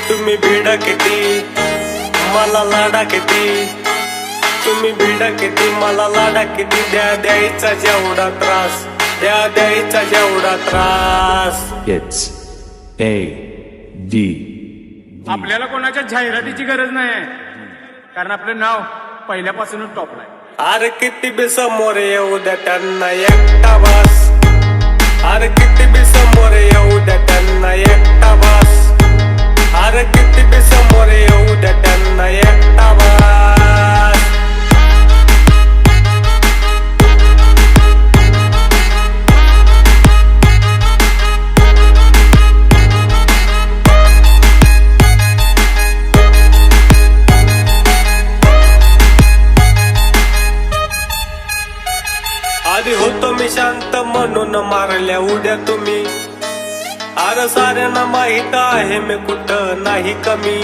तुम्ही भिडा किती मला लाडा किती, तुम्ही भिडा किती मला लाडा किती, द्यायचा जेवढा त्रास, द्यायचा जेवढा त्रास. It's A.D. आपल्याला कोणाच्या जाहिरातीची गरज नाही, कारण आपलं नाव पहिल्यापासूनच टॉपला आहे. अरे किती बी समोर येऊ द्या त्यांना एकटा बस, अरे किती बी समोर येऊ द्या त्यांना एकटा बस, अरे किती बी समोर येऊ द्या त्यांना एकटा बस. आधी होतो मी शांत म्हणून मारल्या उद्या तुम्ही, अरे साऱ्यांना माहित आहे मी कुठं नाही कमी.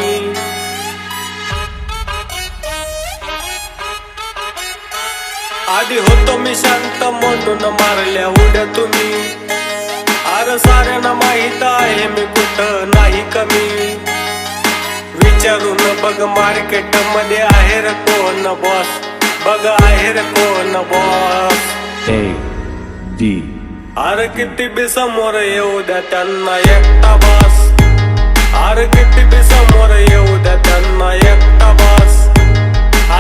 आधी होतो मी शांत म्हणून मारल्या उद्या तुम्ही, अरे साऱ्यांना माहित आहे मी कुठं नाही कमी. विचारून बघ मार्केट मध्ये आहे रे कोण बॉस, बघ आहे रे कोण बॉस. A.D. अरे किती बी समोर येऊ द्या त्यांना एकटा बस, अरे किती बी समोर येऊ द्या त्यांना एकटा बस,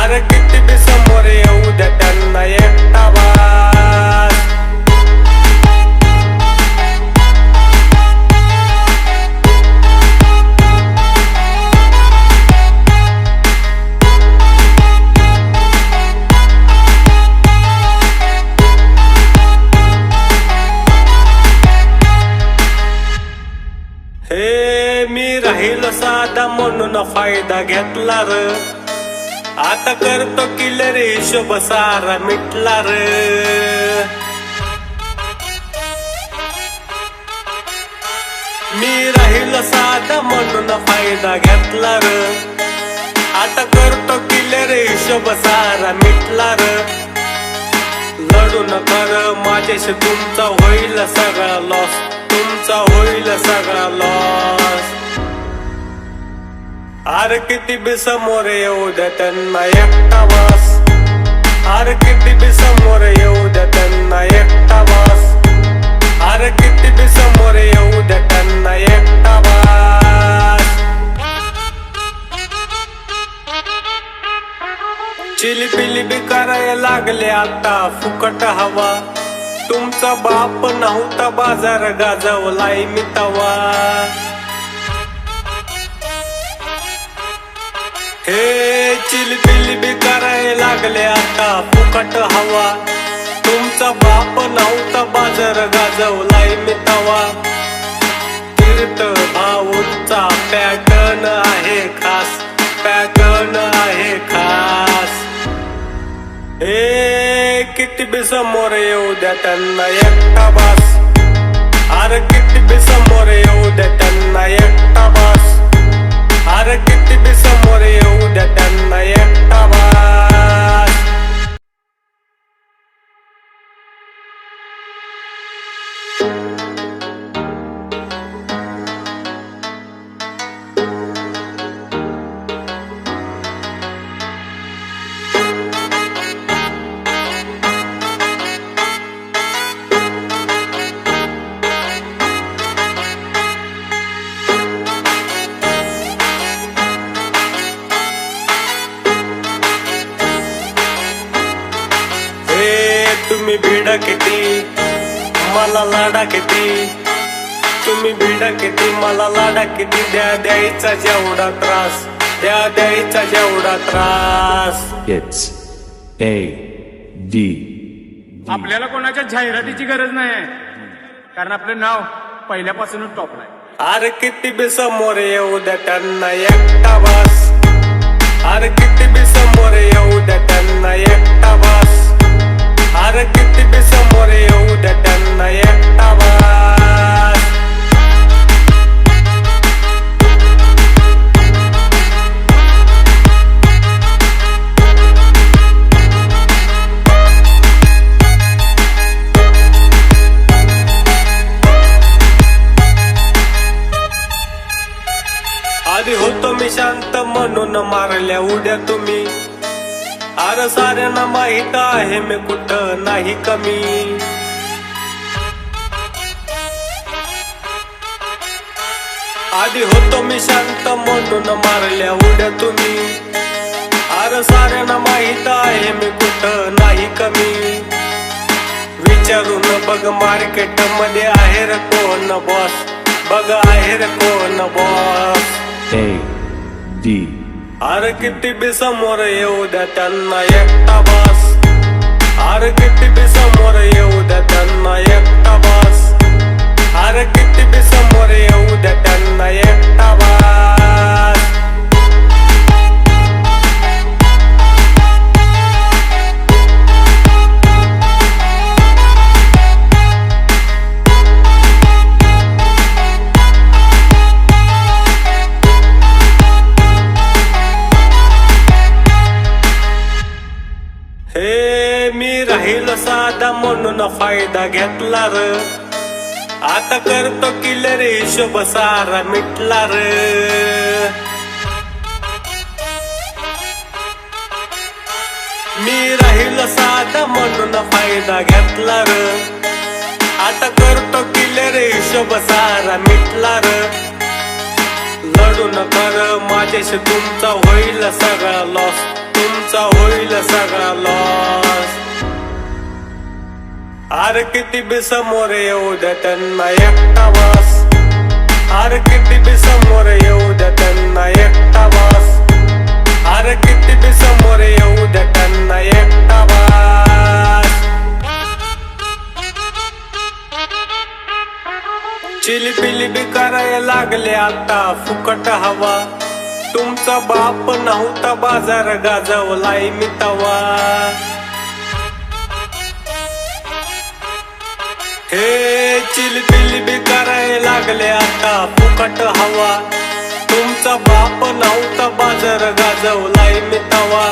अरे किती बी समोर येऊ द्या त्यांना एकटा बस. हे मी राहिलो साधा म्हणून फायदा घेतला र, आता करतो किल्लर हिशोब सारा मिटला र. मी राहिलो साधा म्हणून फायदा घेतला र, आता करतो किल्लर हिशोब सारा मिटला र. लढू नका र माझ्याशी तुमचा होईल सगळा लॉस, तुमचा होईल सगळा लॉस. अरे किती बी समोर येऊ द्या त्यांना एकटा बस, अरे किती बी समोर येऊ द्या त्यांना एकटा बस, अरे किती बी समोर येऊ द्या त्यांना एकटा बस. चिलीपिली बी करायला लागले आता फुकट हवा, तुमचा बाप नव्हता बाजार गाजवलाय मी तवा. हे चिलबिली बी करायला लागले आता फुकट हवा, तुमचा बाप नव्हता बाजार गाजवलाय मी तवा. तीर्थ भाऊंचा पॅटर्न आहे खास, पॅटर्न आहे खास. हे किती बी समोर येऊ द्या त्यांना एकटा बस, अरे किती बी समोर येऊ द्या त्यांना एकटा बस, अरे किती बी समोर येऊ द्या त्यांना एकटा बस. तुम्ही भिडा किती मला लाडा किती, तुम्ही भिडा किती मला लाडा किती, द्यायचा जेवढा त्रास, द्यायचा जेवढा त्रास. It's A.D. आपल्याला कोणाच्या जाहिरातीची गरज नाही, कारण आपलं नाव पहिल्यापासूनच टॉपला आहे. अरे किती बी समोर येऊ द्या त्यांना एकटा बस, अरे किती बी समोर येऊ द्या त्यांना एकटा बस. अरे किती बी समोर येऊ द्या त्यांना एकटा बस. आधी होतो मी शांत म्हणून मारल्या उड्या तुम्ही. अरे साऱ्यांना माहित आहे मी कुठं नाही कमी. आधी होतो मी शांत म्हणून मारल्या उड्या तुम्ही. अरे साऱ्यांना माहित आहे मी कुठं नाही कमी. विचारून बघ मार्केट मध्ये आहे रे कोण बॉस. बघ आहे रे कोण बॉस. A D अरे किती बी समोर येऊ द्या त्यांना एकटा बस. अरे किती बी समोर येऊ द्या त्यांना एकटा बस. अरे किती बी समोर येऊ द्या त्यांना एकटा बस. हे मी राहिलो साधा म्हणून फायदा घेतला र. आता करतो किल्लर हिशोब सारा मिटला र. मी राहिलो साधा म्हणून फायदा घेतला र. आता करतो किल्लर हिशोब सारा मिटला र. लढू नका र माझ्याशी तुमचा होईल सगळा लॉस. तुमचा होईल सगळा लॉस. अरे किती बी समोर येऊ द्या त्यांना एकटा बस. अरे किती बी समोर येऊ द्या त्यांना एकटा बस. अरे किती बी समोर येऊ द्या त्यांना एकटा बस. चिलीपिली बी करायला लागले आता फुकट हवा. तुमचा बाप नव्हता बाजार गाजवलाय मी तवा. हे चिलबिली बी करायला लागले आता फुकट हवा. तुमचा बाप नव्हता बाजार गाजवलाय मी तवा.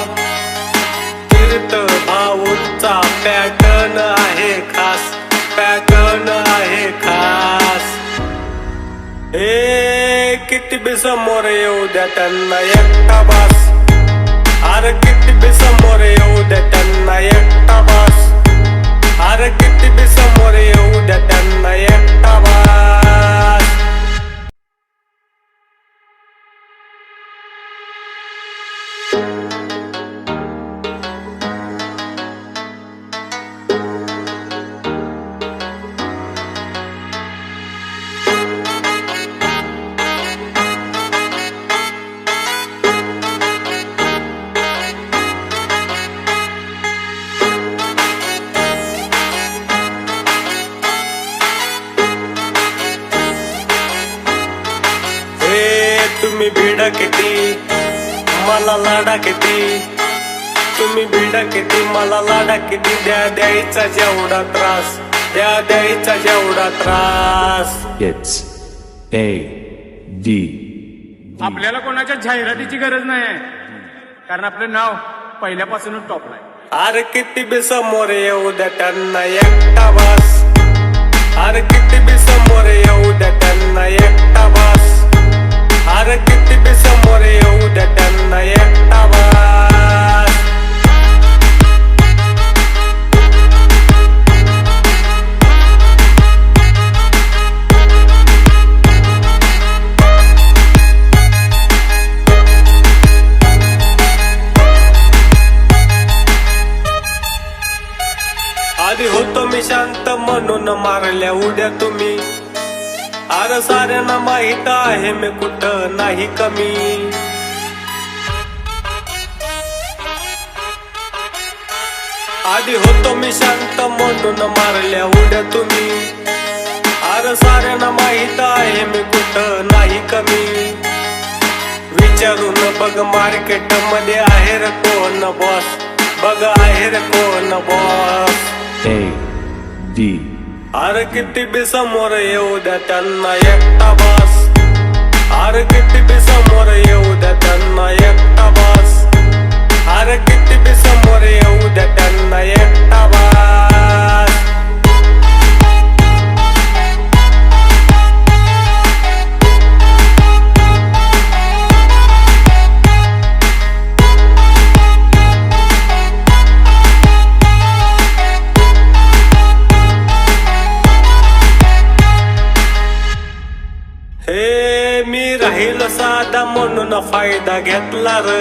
तीर्थ भाऊंचा पॅटर्न आहे खास. पॅटर्न आहे खास. ए किती बी समोर येऊ द्या त्यांना एकटा बस. अरे किती बी समोर येऊ द्या त्यांना एकटा बस. अरे किती बी समोर येऊ द्या त्यांना एकटा बस. तुम्ही भिडा किती मला लाडा किती. तुम्ही भिडा किती मला लाडा किती. द्यायचा जेवढा त्रास. द्यायचा जेवढा त्रास. It's A D आपल्याला कोणाच्या जाहिरातीची गरज नाही आहे, कारण आपलं नाव पहिल्यापासूनच टॉपला आहे. अरे किती बी समोर येऊ द्या त्यांना एकटा बस. अरे किती बी समोर येऊ द्या त्यांना एकटा बस. अरे किती बी समोर येऊ द्या त्यांना एकटा बस. आधी होतो मी शांत म्हणून मारल्या उड्या तुम्ही. अरे साऱ्यांना माहित आहे मी कुठं नाही कमी. आधी होतो मी शांत म्हणून मारल्या उड्या तुम्ही. अरे साऱ्यांना माहित आहे मी कुठं नाही कमी. विचारून बघ मार्केट मध्ये आहे रे कोण बॉस, बघ आहे रे कोण बॉस. A D अरे किती बी समोर येऊ द्या त्यांना एकटा बॉस, अरे किती बी समोर येऊ द्या त्यांना एकटा बॉस, अरे किती बी समोर येऊ द्या त्यांना एकटा बॉस. हे मी राहिलो साधा म्हणून फायदा घेतला र,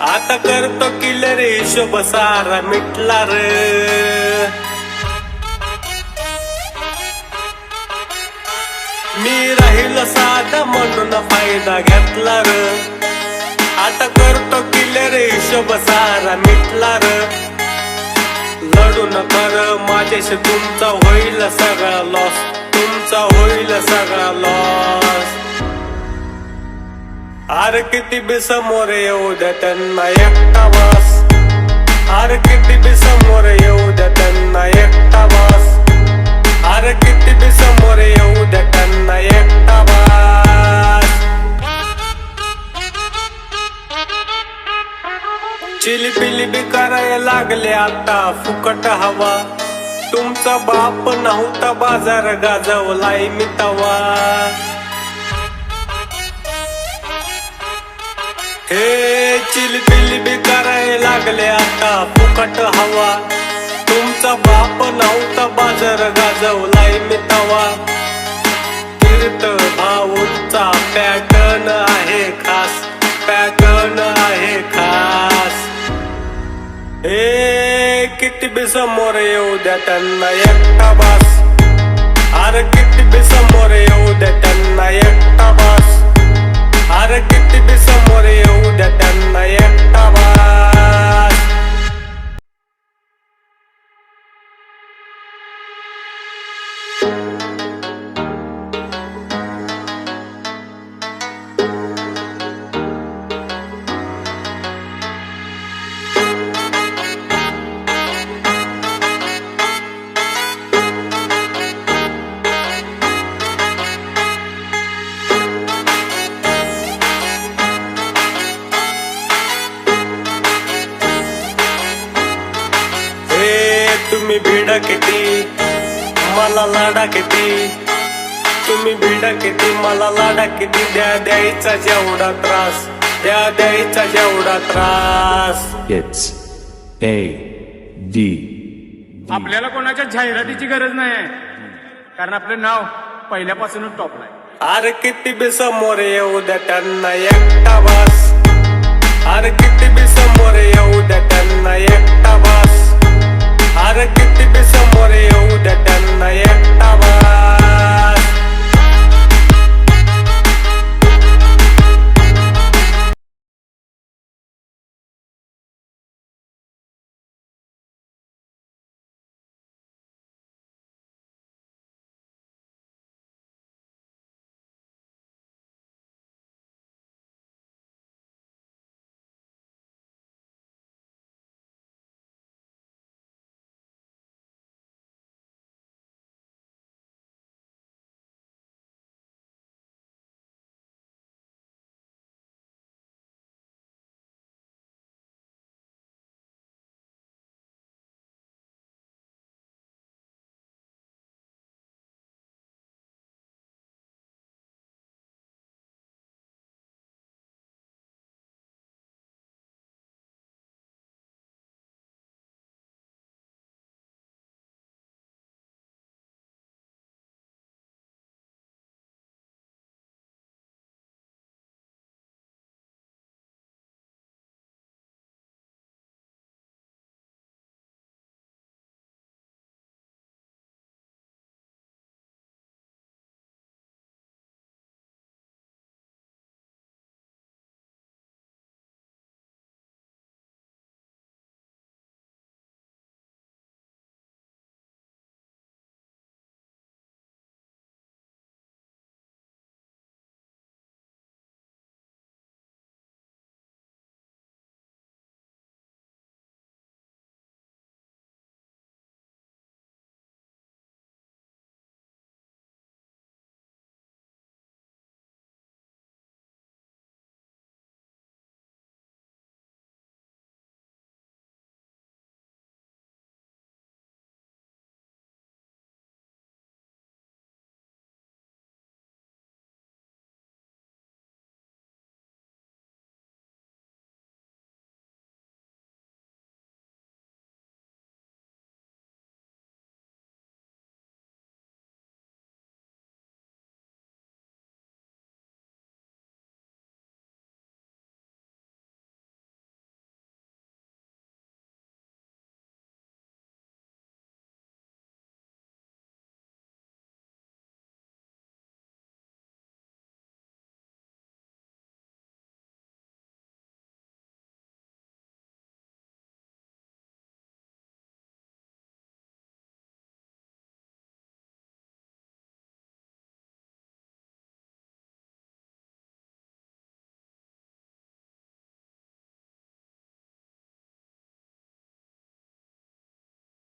आता करतो किलर हिशोब सारा मिटला र. मी राहिलो साधा म्हणून फायदा घेतला र, आता करतो किलर हिशोब सारा मिटला र. लढू नका र माझ्याशी तुमचा होईल सगळा लॉस, तुमचा होईल सगळा लॉस. अरे किती बी समोर येऊ द्या त्यांना एकटा बॉस, अरे किती बी समोर येऊ द्या त्यांना एकटा बॉस, अरे किती बी समोर येऊ द्या त्यांना एकटा बॉस. चिलीपिली बी करायला लागले आता फुकट हवा, तुमचा बाप नव्हता बाजार गाजवलाय मी तवा. हे चिलबिली बी करायला लागले आता फुकट हवा, तुमचा बाप नव्हता बाजार गाजवलाय मी तवा. तीर्थ भाऊंचा पॅटर्न आहे खास, पॅटर्न आहे खास. हे किती बी समोर येऊ द्या त्यांना एकटा बॉस, अरे किती बी समोर येऊ द्या त्यांना एकटा बॉस, अरे किती बी समोर येऊ द्या त्यांना एकटा बॉस. तुम्ही भिडा किती मला लाडा किती, तुम्ही भिडा किती मला लाडा किती. द्यायचा जेवढा त्रास, द्यायचा जेवढा त्रास. It's A D आपल्याला कोणाच्या जाहिरातीची गरज नाही आहे, कारण आपलं नाव पहिल्यापासूनच टॉपला आहे. अरे किती बी समोर येऊ द्या त्यांना एकटा बॉस, अरे किती बी समोर येऊ द्या त्यांना एकटा बॉस, अरे किती बी समोर येऊ द्या त्यांना एकटा बॉस.